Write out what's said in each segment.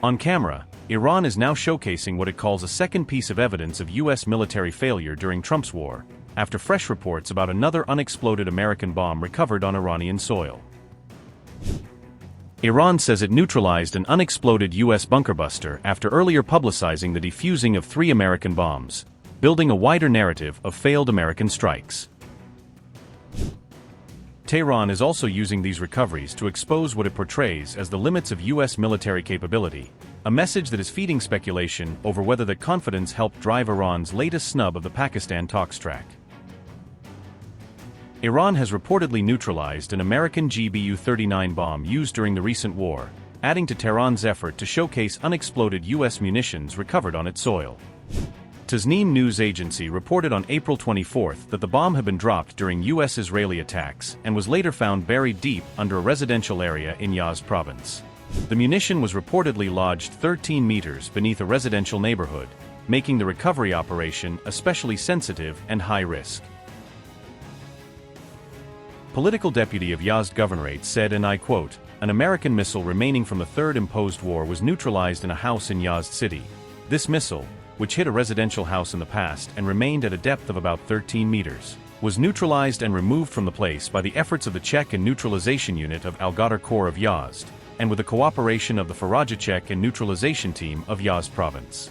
On camera, Iran is now showcasing what it calls a second piece of evidence of U.S. military failure during Trump's war, after fresh reports about another unexploded American bomb recovered on Iranian soil. Iran says it neutralized an unexploded U.S. bunker buster after earlier publicizing the defusing of 3 American bombs, building a wider narrative of failed American strikes. Tehran is also using these recoveries to expose what it portrays as the limits of U.S. military capability, a message that is feeding speculation over whether that confidence helped drive Iran's latest snub of the Pakistan talks track. Iran has reportedly neutralized an American GBU-39 bomb used during the recent war, adding to Tehran's effort to showcase unexploded U.S. munitions recovered on its soil. Tasnim news agency reported on April 24 that the bomb had been dropped during U.S. Israeli attacks and was later found buried deep under a residential area in Yazd province. The munition was reportedly lodged 13 meters beneath a residential neighborhood, making the recovery operation especially sensitive and high risk. Political deputy of Yazd Governorate said, and I quote, "An American missile remaining from the third imposed war was neutralized in a house in Yazd city. This missile, which hit a residential house in the past and remained at a depth of about 13 meters, was neutralized and removed from the place by the efforts of the check and neutralization unit of Al-Ghadir Corps of Yazd, and with the cooperation of the Faraja check and neutralization team of Yazd province."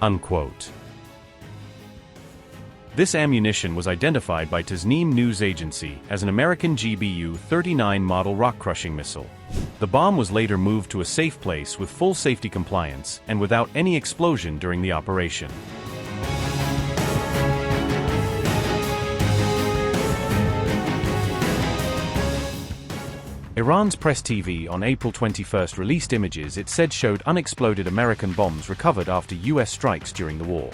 Unquote. This ammunition was identified by Tasnim news agency as an American GBU-39 model rock-crushing missile. The bomb was later moved to a safe place with full safety compliance and without any explosion during the operation. Iran's Press TV on April 21 released images it said showed unexploded American bombs recovered after U.S. strikes during the war.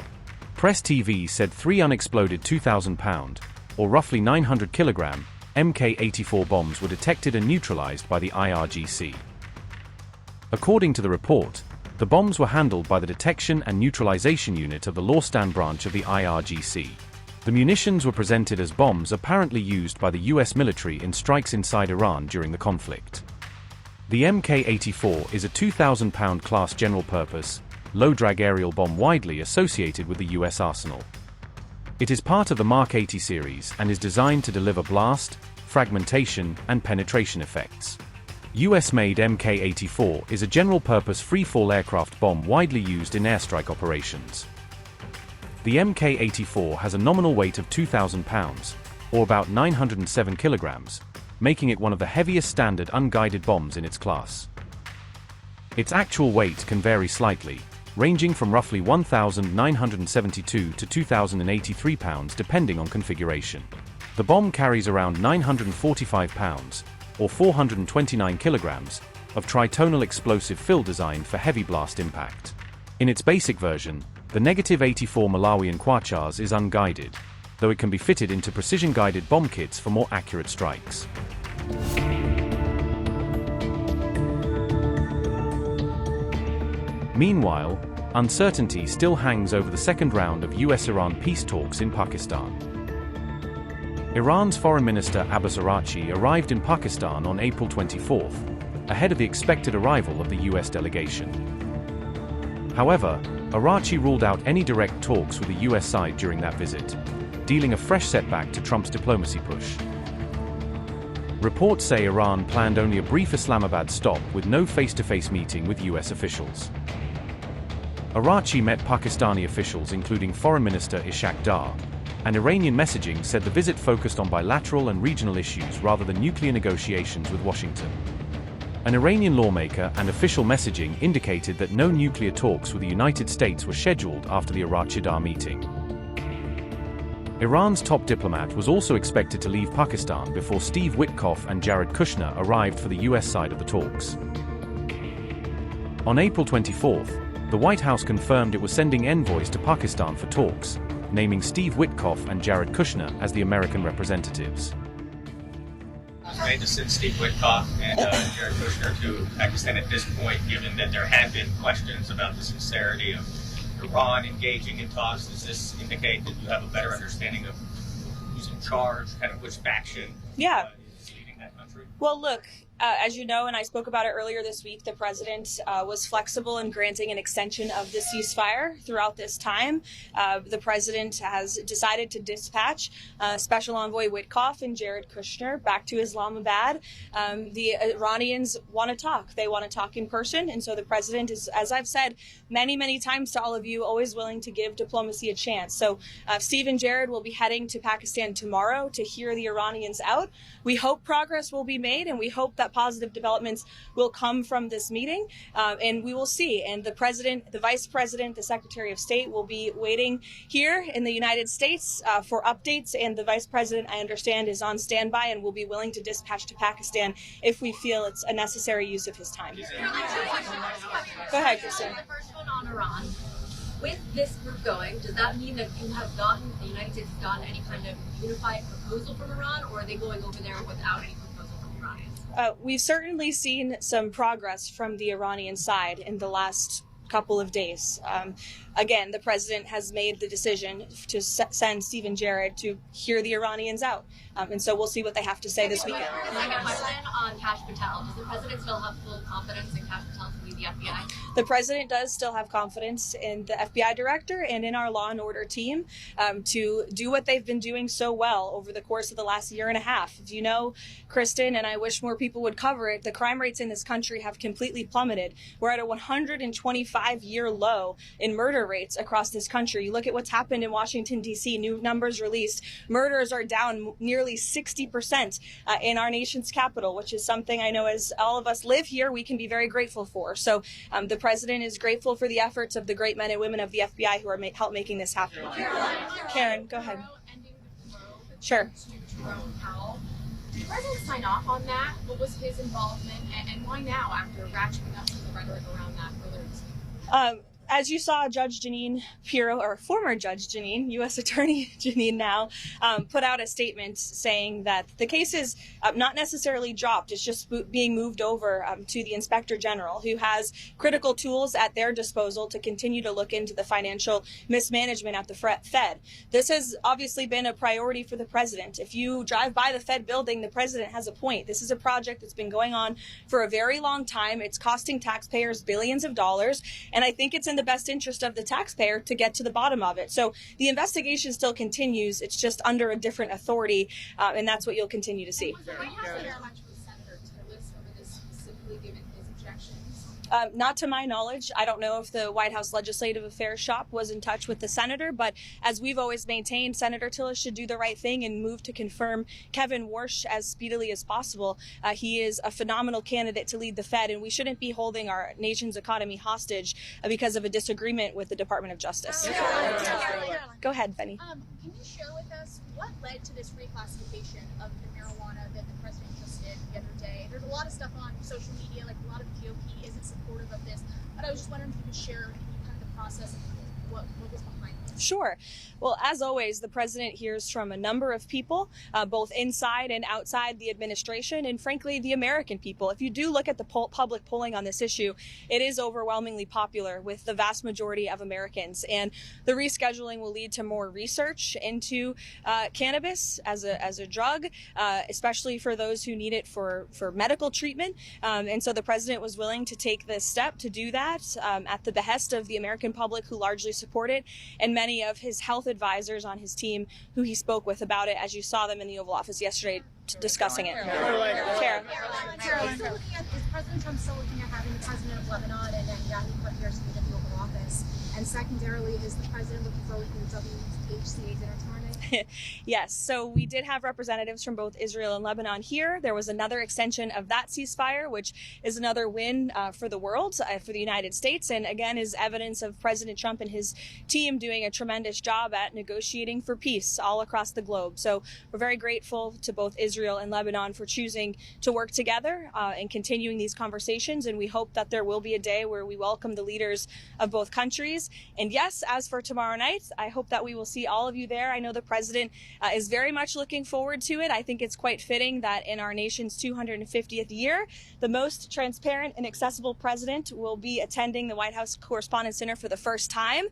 Press TV said 3 unexploded 2,000-pound, or roughly 900 kilogram, Mk-84 bombs were detected and neutralized by the IRGC. According to the report, the bombs were handled by the Detection and Neutralization Unit of the Lorstan branch of the IRGC. The munitions were presented as bombs apparently used by the U.S. military in strikes inside Iran during the conflict. The Mk-84 is a 2,000-pound class general-purpose, low-drag aerial bomb widely associated with the U.S. arsenal. It is part of the Mark 80 series and is designed to deliver blast, fragmentation, and penetration effects. U.S.-made Mk-84 is a general-purpose free-fall aircraft bomb widely used in airstrike operations. The Mk-84 has a nominal weight of 2,000 pounds, or about 907 kilograms, making it one of the heaviest standard unguided bombs in its class. Its actual weight can vary slightly, ranging from roughly 1,972 to 2,083 pounds depending on configuration. The bomb carries around 945 pounds, or 429 kilograms, of tritonal explosive fill designed for heavy blast impact. In its basic version, the -84 Malawian Quachars is unguided, though it can be fitted into precision-guided bomb kits for more accurate strikes. Meanwhile, uncertainty still hangs over the second round of US-Iran peace talks in Pakistan. Iran's Foreign Minister Abbas Araghchi arrived in Pakistan on April 24, ahead of the expected arrival of the US delegation. However, Araghchi ruled out any direct talks with the US side during that visit, dealing a fresh setback to Trump's diplomacy push. Reports say Iran planned only a brief Islamabad stop with no face-to-face meeting with US officials. Araghchi met Pakistani officials including Foreign Minister Ishaq Dar, and Iranian messaging said the visit focused on bilateral and regional issues rather than nuclear negotiations with Washington. An Iranian lawmaker and official messaging indicated that no nuclear talks with the United States were scheduled after the Araghchi-Dar meeting. Iran's top diplomat was also expected to leave Pakistan before Steve Witkoff and Jared Kushner arrived for the US side of the talks. On April 24, the White House confirmed it was sending envoys to Pakistan for talks, naming Steve Witkoff and Jared Kushner as the American representatives. It was made to send Steve Witkoff and Jared Kushner to Pakistan at this point, given that there had been questions about the sincerity of Iran engaging in talks. Does this indicate that you have a better understanding of who's in charge, kind of which faction is leading that country? Well, look, As you know, and I spoke about it earlier this week, the president was flexible in granting an extension of the ceasefire throughout this time. The president has decided to dispatch Special Envoy Witkoff and Jared Kushner back to Islamabad. The Iranians want to talk. They want to talk in person. And so the president is, as I've said many, many times to all of you, always willing to give diplomacy a chance. So Steve and Jared will be heading to Pakistan tomorrow to hear the Iranians out. We hope progress will be made, and we hope that positive developments will come from this meeting, and we will see. And the president, the vice president, the secretary of state will be waiting here in the United States for updates, and the vice president, I understand, is on standby and will be willing to dispatch to Pakistan if we feel it's a necessary use of his time. Go ahead, Kristen. The first one on Iran. With this group going, does that mean that the United States has gotten any kind of unified proposal from Iran, or are they going over there without any proposal from the Iranians? We've certainly seen some progress from the Iranian side in the last couple of days. Again, the president has made the decision to send Stephen Jared to hear the Iranians out. And so we'll see what they have to say this weekend. Second question on Kash Patel. Does the president still have full confidence in Kash Patel to lead the FBI? The president does still have confidence in the FBI director and in our law and order team to do what they've been doing so well over the course of the last year and a half. As you know, Kristen, and I wish more people would cover it, the crime rates in this country have completely plummeted. We're at a 125-year low in murder rates across this country. You look at what's happened in Washington, D.C., new numbers released. Murders are down nearly 60% in our nation's capital, which is something I know as all of us live here, we can be very grateful for. So the president is grateful for the efforts of the great men and women of the FBI who are help making this happen. Karen, go ahead. Sure. Did the president sign off on that? What was his involvement, and why now after ratcheting up some of the rhetoric around that earlier this week? As you saw, Judge Jeanine Pirro, or former Judge Jeanine, U.S. Attorney Jeanine now, put out a statement saying that the case is not necessarily dropped. It's just being moved over to the Inspector General, who has critical tools at their disposal to continue to look into the financial mismanagement at the Fed. This has obviously been a priority for the president. If you drive by the Fed building, the president has a point. This is a project that's been going on for a very long time. It's costing taxpayers billions of dollars, and I think it's in the best interest of the taxpayer to get to the bottom of it. So the investigation still continues. It's just under a different authority, and that's what you'll continue to see. Not to my knowledge. I don't know if the White House Legislative Affairs shop was in touch with the senator, but as we've always maintained, Senator Tillis should do the right thing and move to confirm Kevin Warsh as speedily as possible. He is a phenomenal candidate to lead the Fed, and we shouldn't be holding our nation's economy hostage because of a disagreement with the Department of Justice. Go ahead, Benny. Can you share with us what led to this reclassification of the marijuana that the president just did the other day? There's a lot of stuff on social media, like a lot of GOP isn't supportive of this, but I was just wondering if you could share kind of the process of what was behind this. Sure. Well, as always, the president hears from a number of people, both inside and outside the administration, and frankly, the American people. If you do look at the public polling on this issue, it is overwhelmingly popular with the vast majority of Americans. And the rescheduling will lead to more research into cannabis as a drug, especially for those who need it for medical treatment. And so the president was willing to take this step to do that at the behest of the American public, who largely support it, and many of his health advisors on his team who he spoke with about it, as you saw them in the Oval Office yesterday discussing it. Kara. Is President Trump still looking at having the president of Lebanon and Netanyahu put here to meet at the Oval Office? And secondarily, is the president looking forward to the WHCA dinner tonight? Yes, so we did have representatives from both Israel and Lebanon here. There was another extension of that ceasefire, which is another win for the world, for the United States, and again is evidence of President Trump and his team doing a tremendous job at negotiating for peace all across the globe. So we're very grateful to both Israel and Lebanon for choosing to work together and continuing these conversations, and we hope that there will be a day where we welcome the leaders of both countries And yes, as for tomorrow night, I hope that we will see all of you there. I know the president is very much looking forward to it. I think it's quite fitting that in our nation's 250th year, the most transparent and accessible president will be attending the White House Correspondents' Dinner for the first time.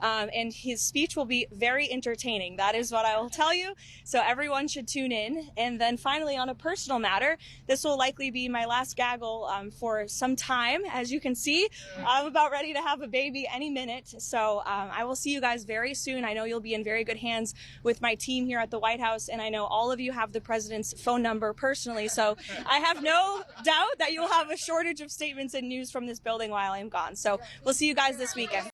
And his speech will be very entertaining. That is what I will tell you. So everyone should tune in. And then finally, on a personal matter, this will likely be my last gaggle for some time. As you can see, I'm about ready to have a baby any minute. So I will see you guys very soon. I know you'll be in very good hands with my team here at the White House. And I know all of you have the president's phone number personally. So I have no doubt that you'll have a shortage of statements and news from this building while I'm gone. So we'll see you guys this weekend.